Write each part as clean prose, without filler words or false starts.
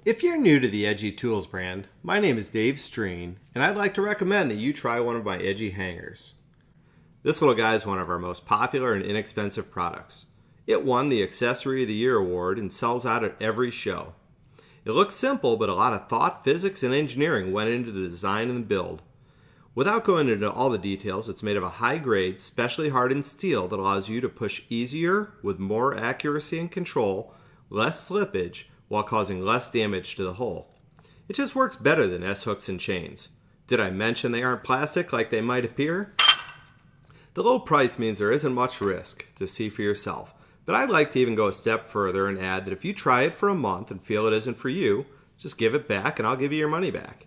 If you're new to the EdgyTools brand, my name is Dave Streen, and I'd like to recommend that you try one of my EdgyHangers. This little guy is one of our most popular and inexpensive products. It won the Accessory of the Year award and sells out at every show. It looks simple, but a lot of thought, physics, and engineering went into the design and the build. Without going into all the details, it's made of a high-grade, specially hardened steel that allows you to push easier with more accuracy and control, less slippage, while causing less damage to the hull. It just works better than S-hooks and chains. Did I mention they aren't plastic like they might appear? The low price means there isn't much risk to see for yourself, but I'd like to even go a step further and add that if you try it for a month and feel it isn't for you, just give it back and I'll give you your money back.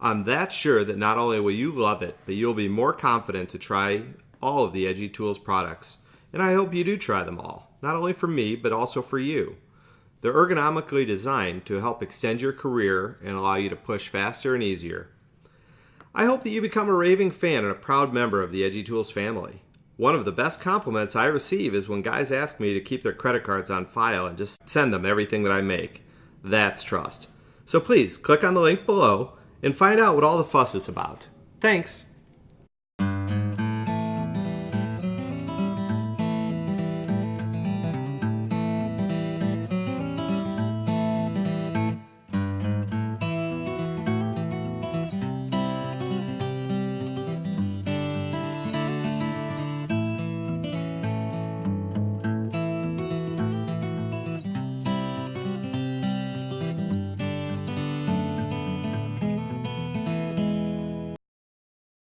I'm that sure that not only will you love it, but you'll be more confident to try all of the EdgyTools products. And I hope you do try them all, not only for me, but also for you. They're ergonomically designed to help extend your career and allow you to push faster and easier. I hope that you become a raving fan and a proud member of the EdgyTools family. One of the best compliments I receive is when guys ask me to keep their credit cards on file and just send them everything that I make. That's trust. So please, click on the link below and find out what all the fuss is about. Thanks!